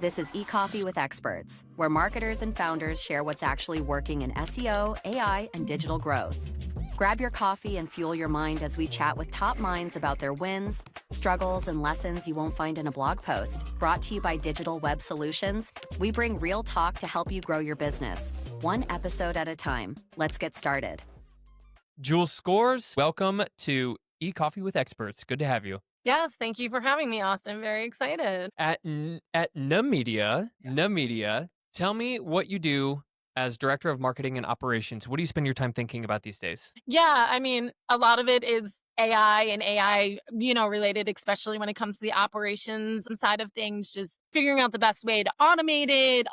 This is eCoffee with Experts, where marketers and founders share what's actually working in SEO, AI, and digital growth. Grab your coffee and fuel your mind as we chat with top minds about their wins, struggles, and lessons you won't find in a blog post. Brought to you by Digital Web Solutions, we bring real talk to help you grow your business, one episode at a time. Let's get started. Juls Scores, welcome to eCoffee with Experts. Good to have you. Yes, thank you for having me, Austin. Very excited. At Nemedia, tell me what you do as Director of Marketing and Operations. What do you spend your time thinking about these days? Yeah, I mean, a lot of it is AI and AI, related, especially when it comes to the operations side of things, just figuring out the best way to automate it,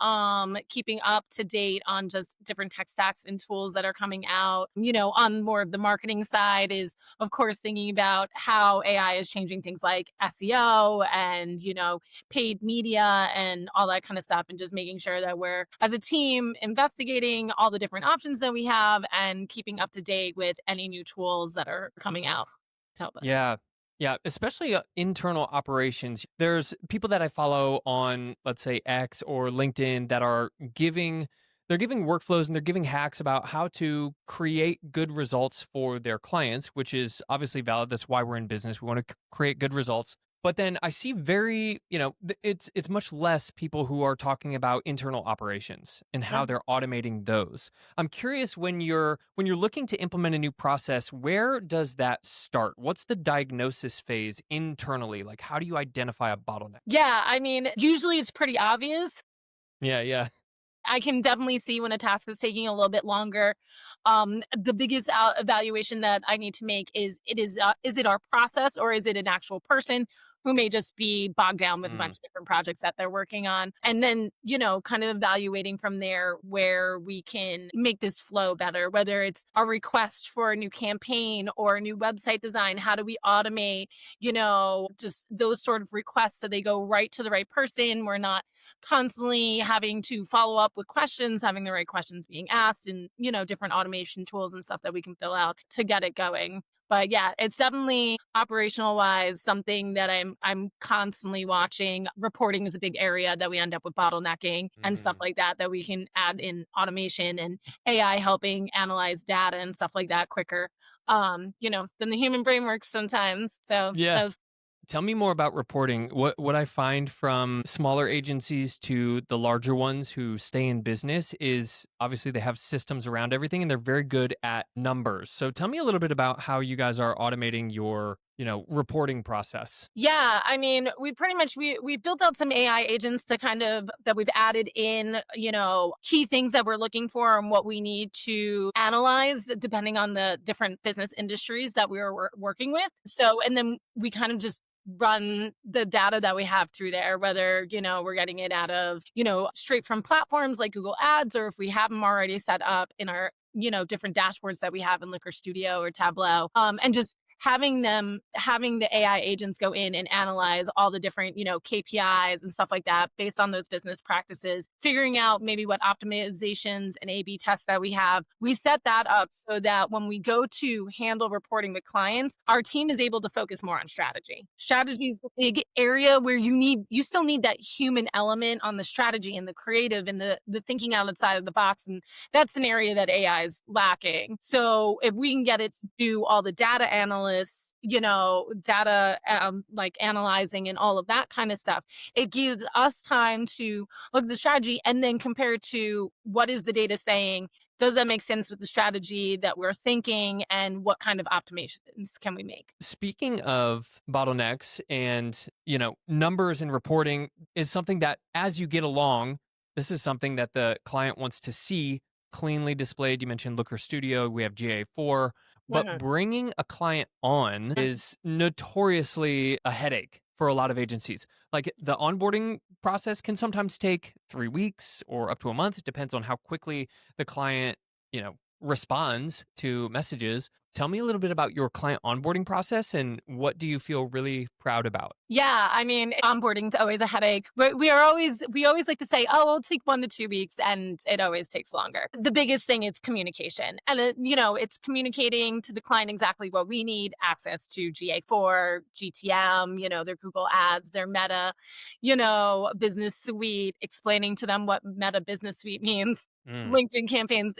keeping up to date on just different tech stacks and tools that are coming out. On more of the marketing side is, of course, thinking about how AI is changing things like SEO and, paid media and all that kind of stuff, and just making sure that we're, as a team, investigating all the different options that we have and keeping up to date with any new tools that are coming out to help us. Yeah, especially internal operations. There's people that I follow on, let's say, X or LinkedIn that are giving workflows and they're giving hacks about how to create good results for their clients, which is obviously valid. That's why we're in business. We want to create good results. But then I see it's much less people who are talking about internal operations and how they're automating those. I'm curious, when you're looking to implement a new process, where does that start? What's the diagnosis phase internally? Like, how do you identify a bottleneck? Yeah, I mean, usually it's pretty obvious. Yeah. I can definitely see when a task is taking a little bit longer. The biggest evaluation that I need to make is it our process, or is it an actual person who may just be bogged down with a bunch of different projects that they're working on? And then, kind of evaluating from there where we can make this flow better, whether it's a request for a new campaign or a new website design. How do we automate, just those sort of requests so they go right to the right person? We're not constantly having to follow up with questions, having the right questions being asked, and, different automation tools and stuff that we can fill out to get it going. But yeah, it's definitely operational wise something that I'm constantly watching. Reporting is a big area that we end up with bottlenecking and stuff like that we can add in automation and AI helping analyze data and stuff like that quicker, than the human brain works sometimes. So yeah. Tell me more about reporting. What I find from smaller agencies to the larger ones who stay in business is obviously they have systems around everything and they're very good at numbers. So tell me a little bit about how you guys are automating your, reporting process. Yeah, I mean, we pretty much we built out some AI agents to that we've added in, key things that we're looking for and what we need to analyze depending on the different business industries that we were working with. So, and then we kind of just run the data that we have through there, whether, we're getting it out of, straight from platforms like Google Ads, or if we have them already set up in our, different dashboards that we have in Liquor Studio or Tableau, and just having the AI agents go in and analyze all the different, KPIs and stuff like that based on those business practices, figuring out maybe what optimizations and A/B tests that we have. We set that up so that when we go to handle reporting with clients, our team is able to focus more on strategy. Strategy is the big area where you still need that human element on the strategy and the creative and the thinking outside of the box. And that's an area that AI is lacking. So if we can get it to do all the data analysis, data like analyzing and all of that kind of stuff, it gives us time to look at the strategy and then compare it to what is the data saying. Does that make sense with the strategy that we're thinking, and what kind of optimizations can we make? Speaking of bottlenecks and, numbers and reporting is something that as you get along, this is something that the client wants to see cleanly displayed. You mentioned Looker Studio, we have GA4, but bringing a client on is notoriously a headache for a lot of agencies. Like, the onboarding process can sometimes take 3 weeks or up to a month. It depends on how quickly the client, responds to messages. Tell me a little bit about your client onboarding process and what do you feel really proud about? Yeah, I mean, onboarding's always a headache. We always like to say, oh, it'll take 1 to 2 weeks, and it always takes longer. The biggest thing is communication. And it's communicating to the client exactly what we need, access to GA4, GTM, their Google Ads, their Meta, business suite, explaining to them what Meta business suite means. Mm. LinkedIn campaigns,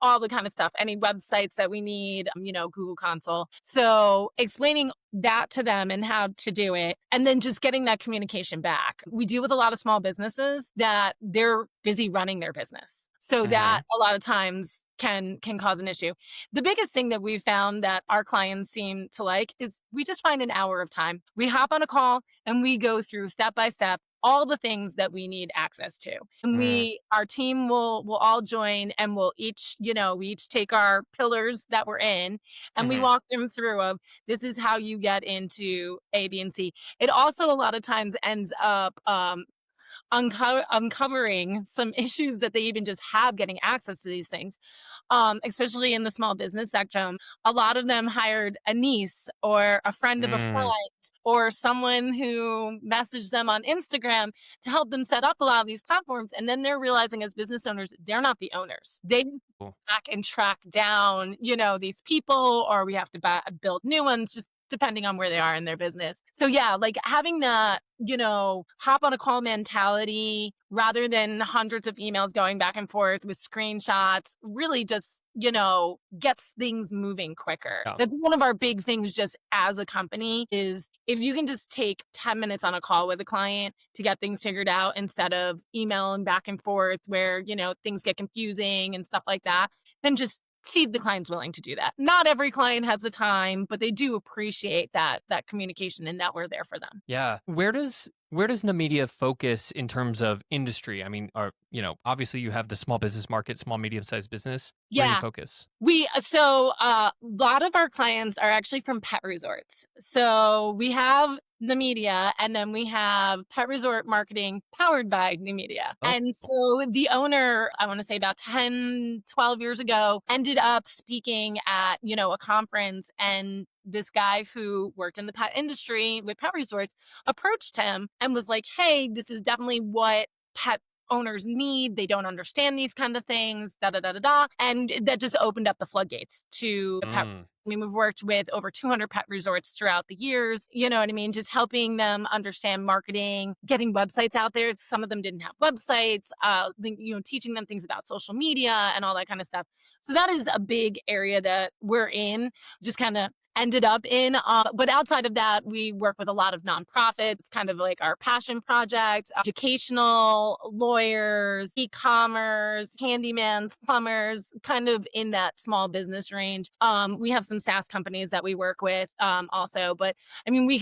all the kind of stuff, any websites that we need, Google Console. So explaining that to them and how to do it, and then just getting that communication back. We deal with a lot of small businesses that they're busy running their business. So that a lot of times can cause an issue. The biggest thing that we've found that our clients seem to like is we just find an hour of time. We hop on a call and we go through step by step all the things that we need access to. And our team will all join, and we each take our pillars that we're in, and we walk them through of this is how you get into A, B, and C. It also a lot of times ends up uncovering some issues that they even just have getting access to these things, especially in the small business sector. A lot of them hired a niece or a friend of a friend or someone who messaged them on Instagram to help them set up a lot of these platforms. And then they're realizing as business owners, they're not the owners. They have to go back and track down, these people, or we have to build new ones, just depending on where they are in their business. So yeah, like having that, hop on a call mentality rather than hundreds of emails going back and forth with screenshots really just, gets things moving quicker. Yeah. That's one of our big things just as a company is if you can just take 10 minutes on a call with a client to get things figured out instead of emailing back and forth where, things get confusing and stuff like that, then just see if the client's willing to do that. Not every client has the time, but they do appreciate that communication and that we're there for them. Yeah. Where does Nemedia focus in terms of industry? I mean, obviously you have the small business market, small, medium-sized business. Where do you focus? A lot of our clients are actually from pet resorts. So we have Nemedia, and then we have pet resort marketing powered by Nemedia. Oh. And so the owner, I want to say about 10, 12 years ago, ended up speaking at, a conference, and this guy who worked in the pet industry with pet resorts approached him and was like, hey, this is definitely what pet owners need. They don't understand these kind of things, da da da da da. And that just opened up the floodgates to the pet. I mean, we've worked with over 200 pet resorts throughout the years. You know what I mean? Just helping them understand marketing, getting websites out there. Some of them didn't have websites, teaching them things about social media and all that kind of stuff. So that is a big area that we're in, just kind of ended up in. But outside of that, we work with a lot of nonprofits, kind of like our passion project, educational, lawyers, e-commerce, handyman's, plumbers, kind of in that small business range. We have some SaaS companies that we work with also, but I mean, we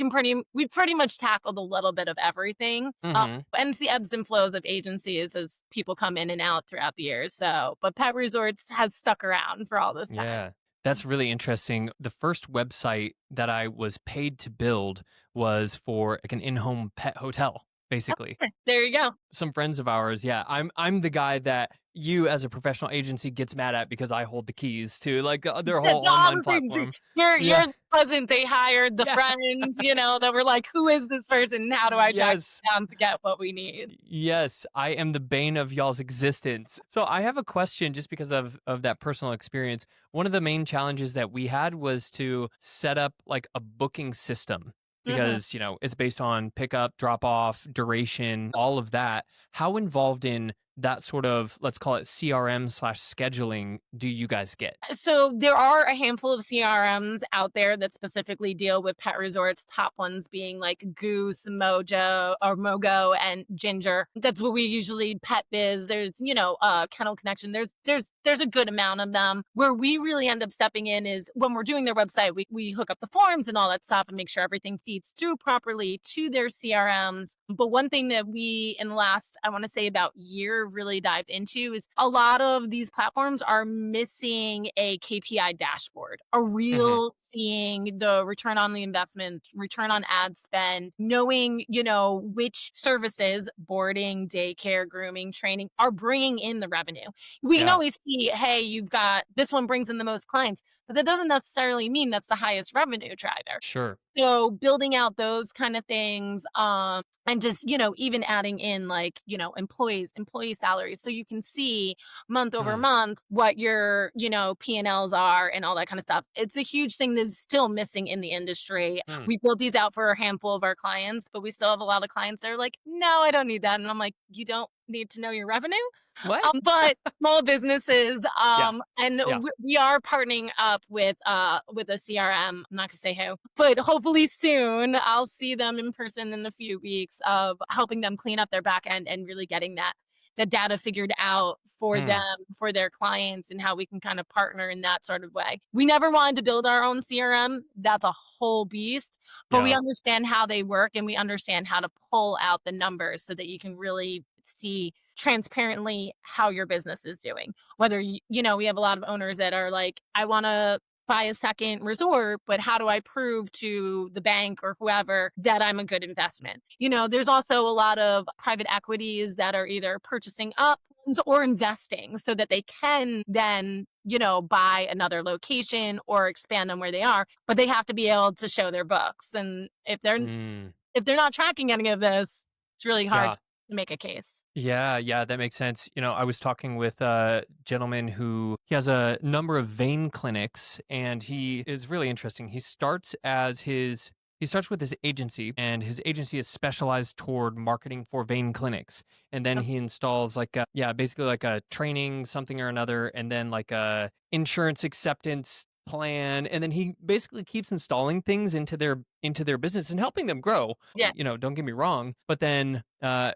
pretty much tackled a little bit of everything. And it's the ebbs and flows of agencies as people come in and out throughout the years. So, but Pet Resorts has stuck around for all this time. Yeah. That's really interesting. The first website that I was paid to build was for like an in-home pet hotel, basically. Okay, there you go. Some friends of ours, yeah. I'm the guy that you as a professional agency gets mad at because I hold the keys to like their whole online platform. You're pleasant. They hired the friends, that were like, who is this person? How do I track down to get what we need? Yes, I am the bane of y'all's existence. So I have a question just because of that personal experience. One of the main challenges that we had was to set up like a booking system. Because, it's based on pickup, drop off, duration, all of that. How involved in that sort of, let's call it CRM/scheduling do you guys get? So there are a handful of CRMs out there that specifically deal with pet resorts, top ones being like Goose, Mogo, and Ginger. That's what we usually Pet Biz. There's, Kennel Connection. There's a good amount of them. Where we really end up stepping in is when we're doing their website, we hook up the forms and all that stuff and make sure everything feeds through properly to their CRMs. But one thing that we, in the last, I want to say about year, really dived into is a lot of these platforms are missing a KPI dashboard, a real seeing the return on the investment, return on ad spend, knowing, which services, boarding, daycare, grooming, training are bringing in the revenue. We can always see, hey, you've got this one brings in the most clients, but that doesn't necessarily mean that's the highest revenue driver. Sure. So building out those kind of things, and just, even adding in like, employee salaries. So you can see month over Mm, month what your, P&Ls are and all that kind of stuff. It's a huge thing that's still missing in the industry. mm. We built these out for a handful of our clients, but we still have a lot of clients that are like, no, I don't need that. And I'm like, you don't need to know your revenue? What? But small businesses, Yeah. and Yeah. we are partnering up with a CRM. I'm not gonna say who, but hopefully soon I'll see them in person in a few weeks of helping them clean up their back end and really getting that data figured out for Mm, them, for their clients, and how we can kind of partner in that sort of way. We never wanted to build our own CRM. That's a whole beast, but we yeah. understand how they work and we understand how to pull out the numbers so that you can really see transparently how your business is doing. Whether we have a lot of owners that are like, I want to buy a second resort, but how do I prove to the bank or whoever that I'm a good investment? There's also a lot of private equities that are either purchasing up or investing so that they can then buy another location or expand on where they are, but they have to be able to show their books. And Mm, if they're not tracking any of this, it's really hard yeah. to make a case. Yeah, yeah, that makes sense. I was talking with a gentleman who he has a number of vein clinics, and he is really interesting. He starts with his agency, and his agency is specialized toward marketing for vein clinics. And then he installs basically like a training something or another, and then like a insurance acceptance plan, and then he basically keeps installing things into their business and helping them grow. Yeah. Don't get me wrong, but then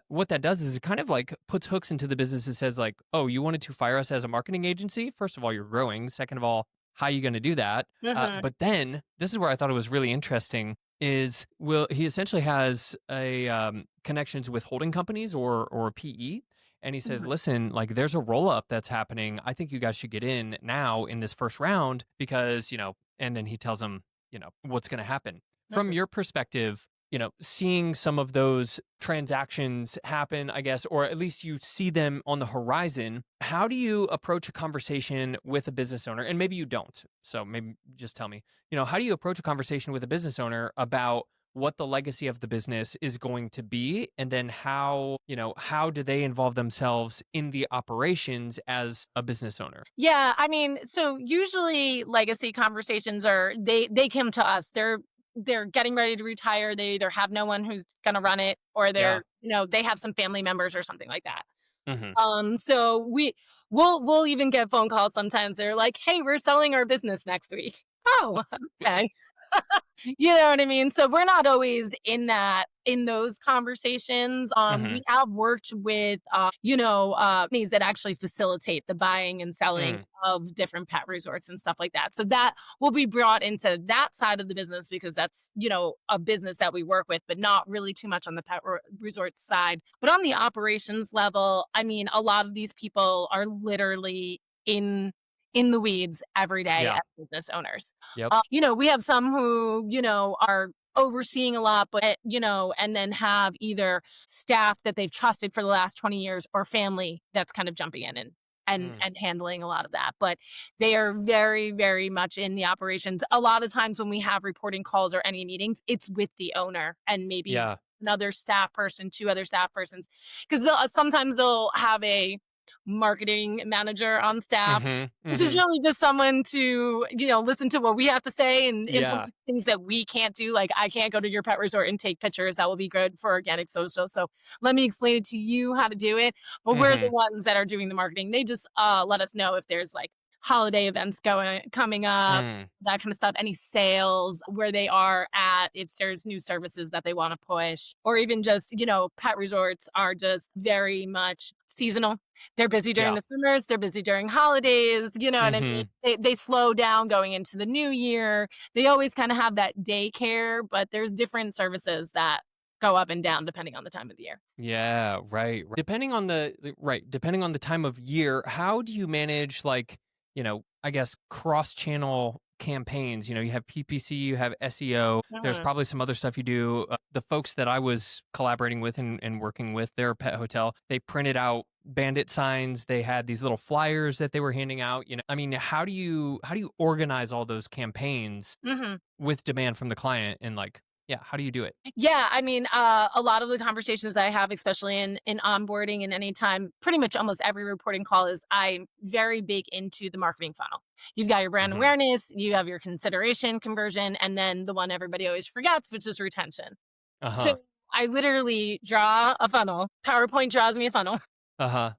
what that does is it kind of like puts hooks into the business and says like, oh, you wanted to fire us as a marketing agency? First of all, you're growing. Second of all, how are you going to do that? Mhm. But then this is where I thought it was really interesting is he essentially has a connections with holding companies or PE. And he says, Mhm. listen, like there's a roll up that's happening. I think you guys should get in now in this first round because, and then he tells them, what's going to happen. From Mhm. your perspective, seeing some of those transactions happen, I guess, or at least you see them on the horizon, how do you approach a conversation with a business owner? And maybe you don't. So maybe just tell me, how do you approach a conversation with a business owner about what the legacy of the business is going to be, and then how do they involve themselves in the operations as a business owner? Yeah, I mean, so usually legacy conversations are they come to us. They're getting ready to retire. They either have no one who's going to run it or Yeah. they have some family members or something like that. Hmm. So we'll even get phone calls sometimes. They're like, "Hey, we're selling our business next week." Oh, okay. You know what I mean? So we're not always in those conversations. Hmm. We have worked with companies that actually facilitate the buying and selling Mm, of different pet resorts and stuff like that. So that will be brought into that side of the business because that's, a business that we work with, but not really too much on the resort side. But on the operations level, I mean, a lot of these people are literally in the weeds every day yeah. as business owners. Yep. We have some who, are overseeing a lot, but, and then have either staff that they've trusted for the last 20 years or family that's kind of jumping in and Mm, and handling a lot of that. But they are very, very much in the operations. A lot of times when we have reporting calls or any meetings, it's with the owner and maybe yeah. another staff person, two other staff persons, because sometimes they'll have a marketing manager on staff, Hmm. which is Hmm. really just someone to, listen to what we have to say and Yeah. implement things that we can't do. Like, I can't go to your pet resort and take pictures. That will be good for organic social. So let me explain it to you how to do it. But we're the Hmm. ones that are doing the marketing. They just let us know if there's like holiday events coming up, Mm, that kind of stuff, any sales, where they are at, if there's new services that they want to push, or even just, pet resorts are just very much seasonal. They're busy during yeah. the summers, they're busy during holidays, you know what I mean? Hmm. They slow down going into the new year. They always kind of have that daycare, but there's different services that go up and down depending on the time of the year. Yeah, right. Depending on the time of year, how do you manage like, I guess cross-channel campaigns, you have PPC, you have SEO, there's probably some other stuff you do. The folks that I was collaborating with and working with, their pet hotel, they printed out bandit signs. They had these little flyers that they were handing out. I mean, how do you organize all those campaigns with demand from the client, and yeah, how do you do it? Yeah, I mean, a lot of the conversations I have, especially in onboarding and anytime, pretty much almost every reporting call is I'm very big into the marketing funnel. You've got your brand awareness, you have your consideration conversion, and then the one everybody always forgets, which is retention. So I literally draw a funnel. PowerPoint draws me a funnel. I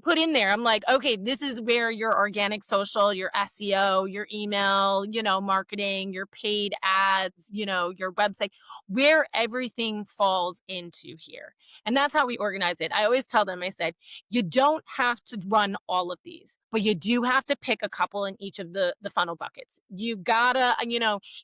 put in there, I'm like, okay, this is where your organic social, your SEO, your email, marketing, your paid ads, your website, where everything falls into here. And that's how we organize it. I always tell them, I said, you don't have to run all of these, but you do have to pick a couple in each of the funnel buckets. You gotta,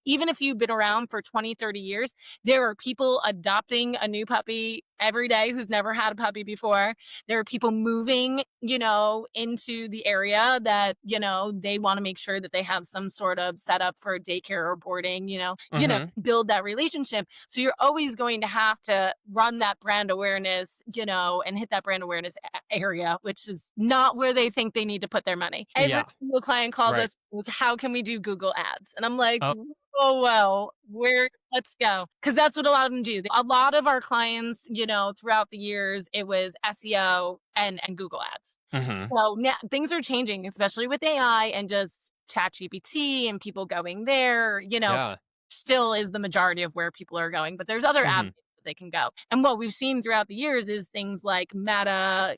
even if you've been around for 20, 30 years, there are people adopting a new puppy every day who's never had a puppy before. There are people moving, into the area that, they want to make sure that they have some sort of setup for daycare or boarding, build that relationship. So you're always going to have to run that brand awareness, and hit that brand awareness area, which is not where they think they need to put their money. Every single client calls us, how can we do Google ads? And I'm like, oh, well, let's go. Because that's what a lot of them do. A lot of our clients, throughout the years, it was SEO and Google ads. So now things are changing, especially with AI and just ChatGPT and people going there, still is the majority of where people are going. But there's other avenues that they can go. And what we've seen throughout the years is things like Meta,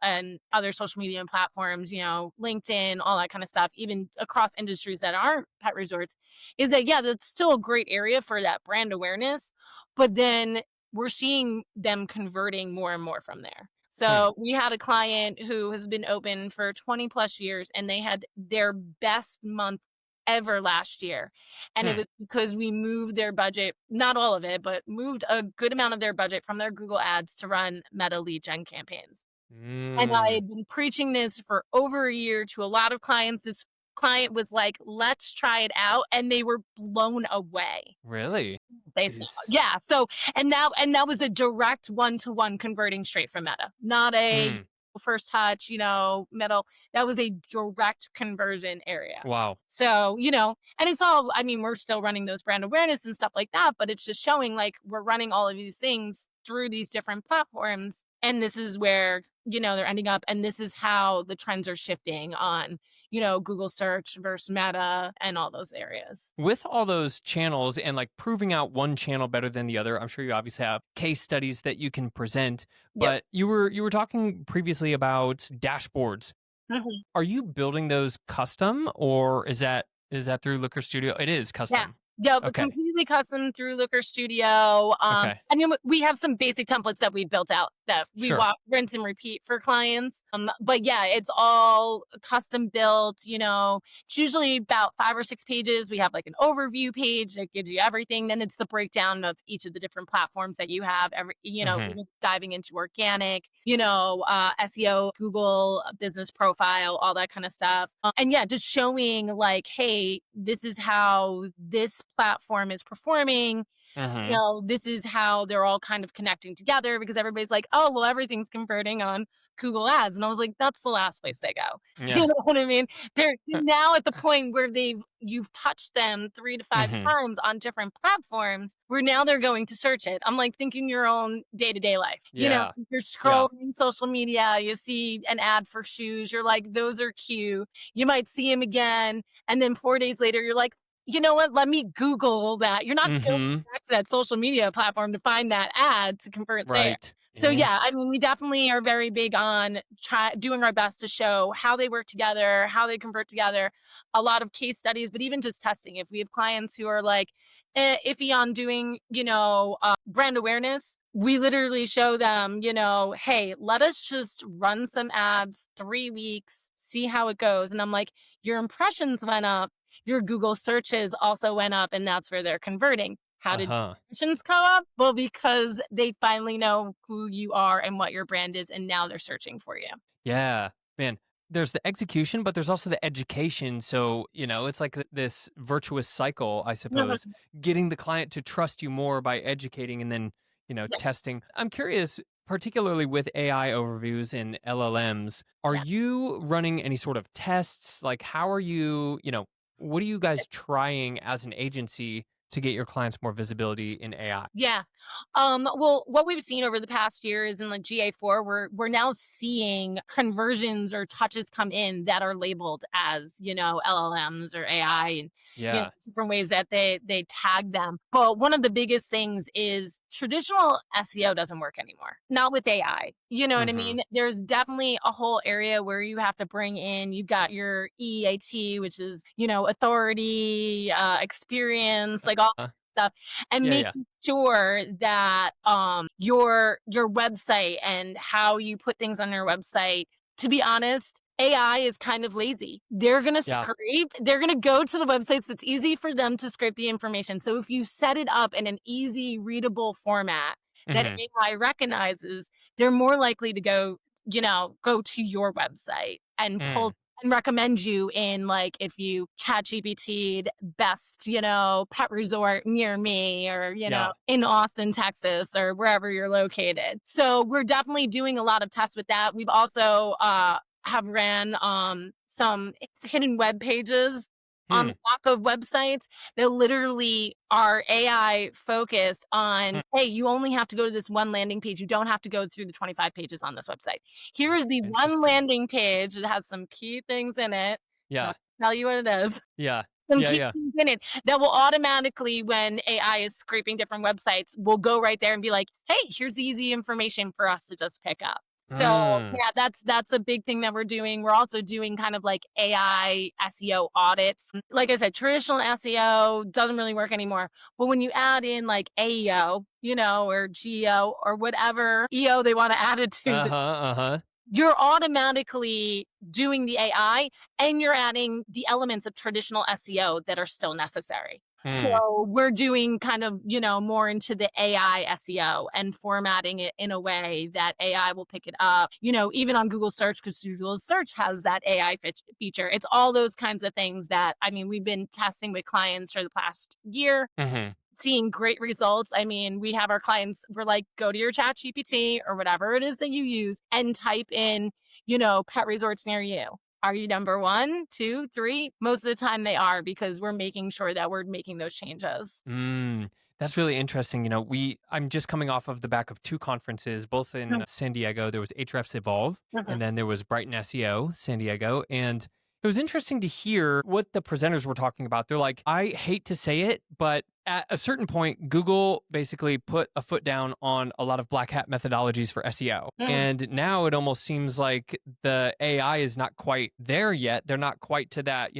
and other social media platforms, LinkedIn, all that kind of stuff, even across industries that aren't pet resorts, is that, that's still a great area for that brand awareness. But then we're seeing them converting more and more from there. So we had a client who has been open for 20 plus years, and they had their best month ever last year. And it was because we moved their budget, not all of it, but moved a good amount of their budget from their Google ads to run Meta lead gen campaigns. And I had been preaching this for over a year to a lot of clients. This client was like, let's try it out. And they were blown away. Really? They saw. Yeah. So, and that was a direct one-to-one converting straight from Meta, not a first touch, Meta. That was a direct conversion area. Wow. So, and it's all, I mean, we're still running those brand awareness and stuff like that, but it's just showing like we're running all of these things through these different platforms. And this is where, they're ending up. And this is how the trends are shifting on, Google search versus Meta and all those areas. With all those channels and proving out one channel better than the other, I'm sure you obviously have case studies that you can present, but you were talking previously about dashboards. Are you building those custom, or is that through Looker Studio? It is custom. Yeah, but completely custom through Looker Studio. I mean, we have some basic templates that we built out that we rinse and repeat for clients. But yeah, it's all custom built. It's usually about 5 or 6 pages. We have an overview page that gives you everything. Then it's the breakdown of each of the different platforms that you have. Even diving into organic, SEO, Google business profile, all that kind of stuff. And yeah, just showing hey, this is how this platform is performing. This is how they're all kind of connecting together, because everybody's like, oh, well, everything's converting on Google ads. And I was like, that's the last place they go. You know what I mean? They're now at the point where you've touched them 3 to 5 times on different platforms, where now they're going to search it. I'm thinking your own day-to-day life. You're scrolling social media, you see an ad for shoes, you're like, those are cute. You might see them again. And then 4 days later, you're like, you know what? Let me Google that. You're not going back to that social media platform to find that ad to convert there. So yeah, I mean, we definitely are very big on doing our best to show how they work together, how they convert together. A lot of case studies, but even just testing. If we have clients who are iffy on doing, brand awareness, we literally show them, hey, let us just run some ads 3 weeks, see how it goes. And I'm like, your impressions went up. Your Google searches also went up, and that's where they're converting. How did impressions go up? Well, because they finally know who you are and what your brand is, and now they're searching for you. Yeah, man. there's the execution, but there's also the education. So, it's like this virtuous cycle, I suppose, getting the client to trust you more by educating and then, Yeah. testing. I'm curious, particularly with AI overviews and LLMs, are Yeah. you running any sort of tests? Like, how are you, what are you guys trying as an agency to get your clients more visibility in AI? Yeah. Well, what we've seen over the past year is in the GA4, we're now seeing conversions or touches come in that are labeled as, LLMs or AI, and Yeah. different ways that they tag them. But one of the biggest things is traditional SEO doesn't work anymore. Not with AI. You know what I Mm-hmm. mean? There's definitely a whole area where you have to bring in, you've got your EAT, which is, authority, experience, like all stuff, and Yeah. Yeah. making sure that your website and how you put things on your website, to be honest, AI is kind of lazy. They're going to Yeah. scrape, they're going to go to the websites that's easy for them to scrape the information. So if you set it up in an easy readable format that Mm-hmm. AI recognizes, they're more likely to go to your website and Mm. pull and recommend you in, like, if you chat GPT'd best, pet resort near me, or, Yeah. in Austin, Texas, or wherever you're located. So we're definitely doing a lot of tests with that. We've also have ran some hidden web pages on Hmm. the back of websites that literally are AI focused on, Hmm. hey, you only have to go to this one landing page. You don't have to go through the 25 pages on this website. Here is the one Interesting. landing page that has some key things in it. Yeah. Not gonna tell you what it is. Yeah. Some Yeah. key Yeah. things in it that will automatically, when AI is scraping different websites, will go right there and be like, hey, here's the easy information for us to just pick up. So Mm. yeah, that's a big thing that we're doing. We're also doing kind of like AI SEO audits. Like I said, traditional SEO doesn't really work anymore. But when you add in like AEO, or GEO or whatever EO they want to add it to, Uh-huh. Uh-huh. you're automatically doing the AI and you're adding the elements of traditional SEO that are still necessary. Hmm. So we're doing kind of, more into the AI SEO and formatting it in a way that AI will pick it up, even on Google search, because Google search has that AI feature. It's all those kinds of things that, we've been testing with clients for the past year, Mm-hmm. seeing great results. We have our clients, we're like, go to your chat GPT or whatever it is that you use and type in, pet resorts near you. Are you number 1, 2, 3? Most of the time they are, because we're making sure that we're making those changes. That's really interesting. I'm just coming off of the back of 2 conferences, both in San Diego. There was Ahrefs Evolve, Mhm. and then there was Brighton SEO, San Diego. And it was interesting to hear what the presenters were talking about. They're like, I hate to say it, but at a certain point, Google basically put a foot down on a lot of black hat methodologies for SEO. Mhm. And now it almost seems like the AI is not quite there yet. They're not quite to that,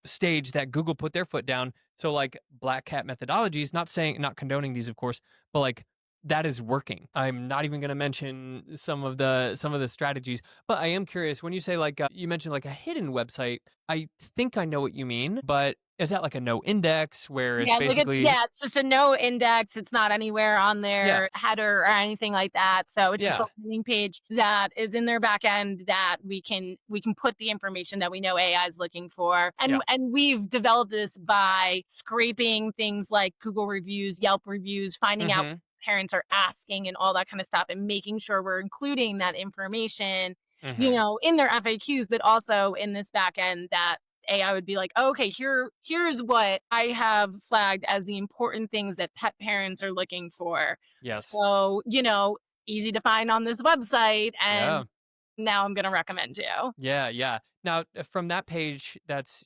stage that Google put their foot down. So like black hat methodologies, not condoning these, of course, but like that is working. I'm not even going to mention some of the strategies, but I am curious when you say like you mentioned like a hidden website. I think I know what you mean, but is that like a no index where it's Yeah, basically it's just a no index. It's not anywhere on yeah, their header or anything like that. So it's just a yeah, landing page that is in their back end that we can put the information that we know AI is looking for. yeah, And we've developed this by scraping things like Google reviews, Yelp reviews, finding out what mm-hmm, parents are asking and all that kind of stuff, and making sure we're including that information, mm-hmm. in their FAQs, but also in this back end that AI would be like, oh, okay, here's what I have flagged as the important things that pet parents are looking for. Yes, So, easy to find on this website, yeah. and now I'm going to recommend you. Yeah, yeah. Now, from that page, that's,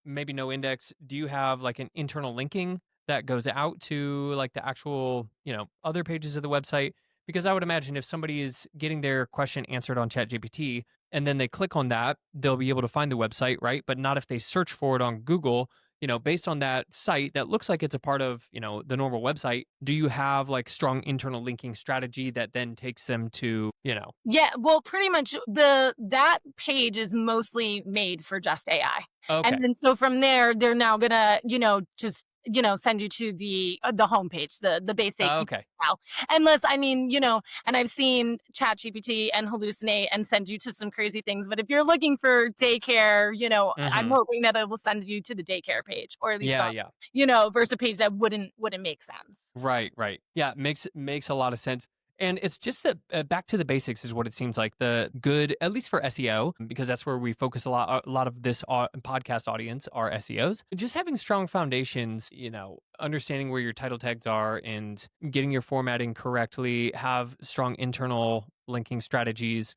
maybe no index, do you have like an internal linking that goes out to like the actual, other pages of the website? Because I would imagine if somebody is getting their question answered on ChatGPT and then they click on that, they'll be able to find the website, right? But not if they search for it on Google, based on that site that looks like it's a part of, the normal website. Do you have like strong internal linking strategy that then takes them to, Yeah, well, pretty much that page is mostly made for just AI. okay. And then so from there, they're now gonna, just send you to the homepage, the basic Oh, okay. now. Unless, I mean, and I've seen ChatGPT and hallucinate and send you to some crazy things. But if you're looking for daycare, I'm Hmm. hoping that it will send you to the daycare page, or at least Yeah, yeah. versus a page that wouldn't make sense. Right, right. Yeah, makes a lot of sense. And it's just that back to the basics is what it seems like. The good, at least for SEO, because that's where we focus a lot. A lot of this podcast audience are SEOs. Just having strong foundations, understanding where your title tags are and getting your formatting correctly. Have strong internal linking strategies.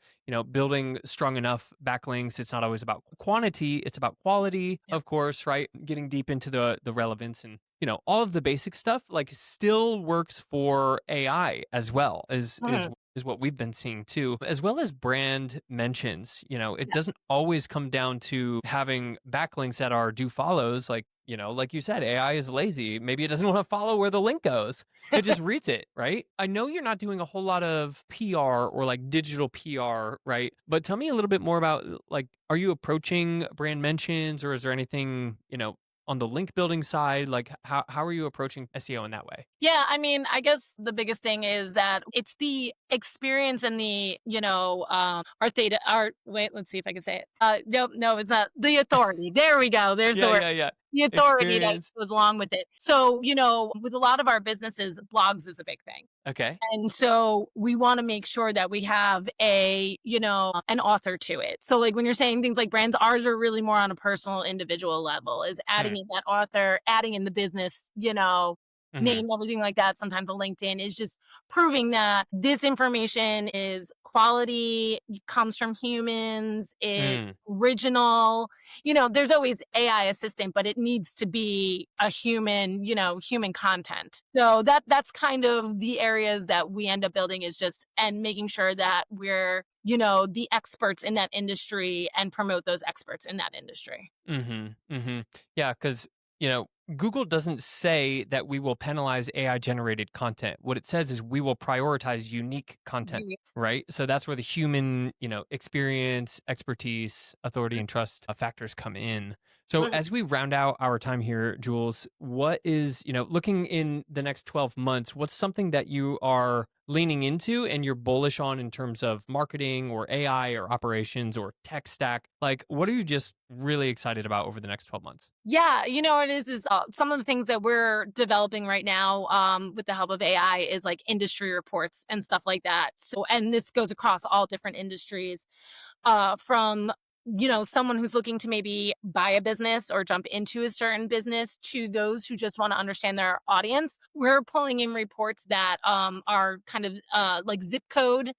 Building strong enough backlinks. It's not always about quantity; it's about quality, Yeah. of course. Right, getting deep into the relevance and all of the basic stuff like still works for AI as well Mhm. is what we've been seeing too, as well as brand mentions. It doesn't always come down to having backlinks that are do follows. Like you said, AI is lazy. Maybe it doesn't want to follow where the link goes. It just reads it, right? I know you're not doing a whole lot of PR or like digital PR, right? But tell me a little bit more about like, are you approaching brand mentions or is there anything, on the link building side, like how are you approaching SEO in that way? Yeah, I mean, I guess the biggest thing is that it's the experience and the, our theta, our, wait, let's see if I can say it. No, it's not the authority. There we go. There's the Yeah, word. yeah, yeah. The authority that Experience. goes along with it. So, with a lot of our businesses, blogs is a big thing. Okay. And so we want to make sure that we have an author to it. So like when you're saying things like brands, ours are really more on a personal individual level, is Hmm. adding in that author, adding in the business, Hmm. name, everything like that. Sometimes a LinkedIn is just proving that this information is quality, comes from humans, it's Mm. original. There's always AI assistant, but it needs to be a human, human content. So that's kind of the areas that we end up building, is just and making sure that we're, the experts in that industry and promote those experts in that industry. Mhm, mhm. Yeah, because Google doesn't say that we will penalize AI generated content. What it says is we will prioritize unique content, right? So that's where the human, experience, expertise, authority, and trust factors come in. So Mhm. as we round out our time here, Jules, what is, looking in the next 12 months, what's something that you are leaning into and you're bullish on in terms of marketing or AI or operations or tech stack? Like, what are you just really excited about over the next 12 months? Yeah, it is some of the things that we're developing right now, with the help of AI, is like industry reports and stuff like that. So, and this goes across all different industries, from someone who's looking to maybe buy a business or jump into a certain business, to those who just want to understand their audience. We're pulling in reports that are kind of like zip code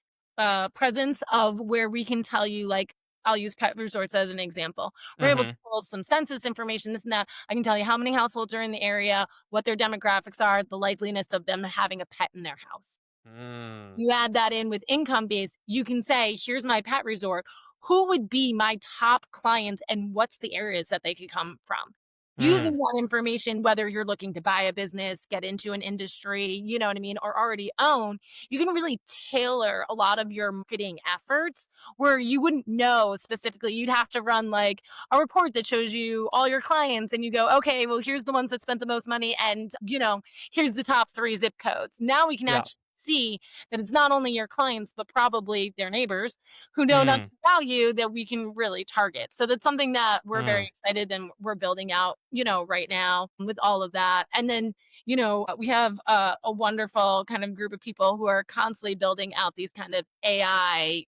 presence of where we can tell you, like, I'll use pet resorts as an example. We're able to Mhm. pull some census information, this and that. I can tell you how many households are in the area, what their demographics are, the likeliness of them having a pet in their house. Mm. You add that in with income base, you can say, here's my pet resort. Who would be my top clients and what's the areas that they could come from? Using Mm. that information, whether you're looking to buy a business, get into an industry, you know what I mean, or already own, you can really tailor a lot of your marketing efforts where you wouldn't know specifically. You'd have to run like a report that shows you all your clients and you go, okay, well, here's the ones that spent the most money, and, here's the top 3 zip codes. Now we can Yeah. actually see that it's not only your clients, but probably their neighbors who know nothing Mm. about you, that we can really target. So that's something that we're very Mm. excited and we're building out, right now with all of that. And then, we have a wonderful kind of group of people who are constantly building out these kind of AI,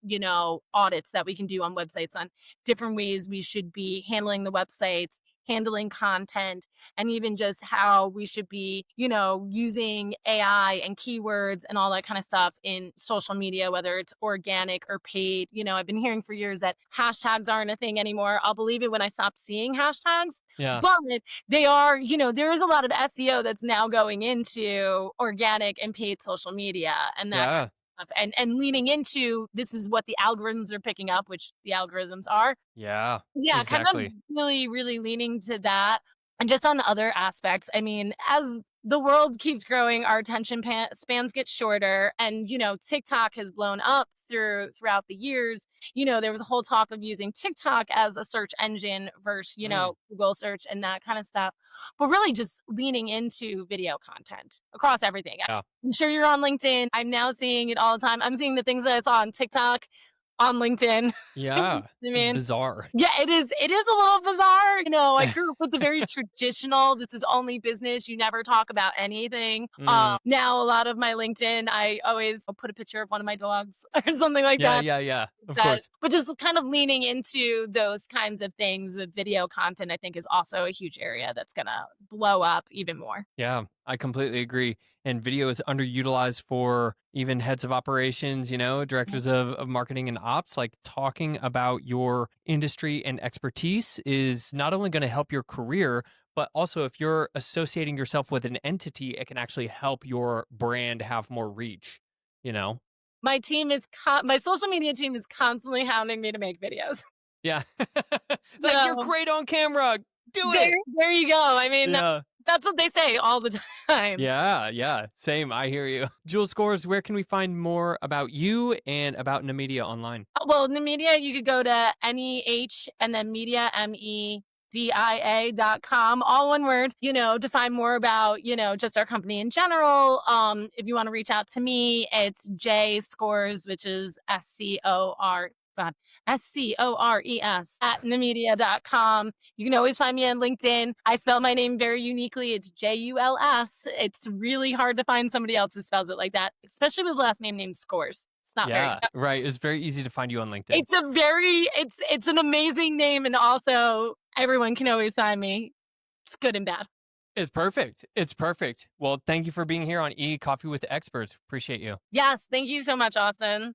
audits that we can do on websites, on different ways we should be handling the websites, handling content, and even just how we should be, using AI and keywords and all that kind of stuff in social media, whether it's organic or paid. I've been hearing for years that hashtags aren't a thing anymore. I'll believe it when I stop seeing hashtags, Yeah. but they are, there is a lot of SEO that's now going into organic and paid social media and that kind Yeah. of stuff. And leaning into, this is what the algorithms are picking up, which the algorithms are. Yeah. Yeah, kind of Exactly. really, really leaning to that. And just on other aspects, I mean, as the world keeps growing, our attention spans get shorter, and TikTok has blown up throughout the years. There was a whole talk of using TikTok as a search engine versus Google search and that kind of stuff, but really just leaning into video content across everything. Yeah. I'm sure you're on LinkedIn. I'm now seeing it all the time. I'm seeing the things that I saw on TikTok on LinkedIn. Yeah. I mean, it's bizarre. yeah, it is. It is a little bizarre. I grew up with the very traditional, this is only business. You never talk about anything. Now, a lot of my LinkedIn, I always put a picture of one of my dogs or something like that. Yeah. Of course. But just kind of leaning into those kinds of things with video content, I think is also a huge area that's going to blow up even more. Yeah, I completely agree. And video is underutilized for even heads of operations, directors of marketing and ops. Like, talking about your industry and expertise is not only going to help your career, but also if you're associating yourself with an entity, it can actually help your brand have more reach, My team is, my social media team is constantly hounding me to make videos. Yeah. You're great on camera. Do it. There you go. I mean, that's what they say all the time. Yeah. Same. I hear you. Juls Scores, where can we find more about you and about Nemedia online? Well, Nemedia, you could go to NEH and then media, MEDIA.com, all one word, to find more about, just our company in general. If you want to reach out to me, it's J Scores, which is SCORES at Nehmedia.com. You can always find me on LinkedIn. I spell my name very uniquely. It's JULS. It's really hard to find somebody else who spells it like that, especially with a last name named Scores. It's not very right. It's very easy to find you on LinkedIn. It's an amazing name, and also everyone can always find me. It's good and bad. It's perfect. Well, thank you for being here on Coffee with Experts. Appreciate you. Yes, thank you so much, Austin.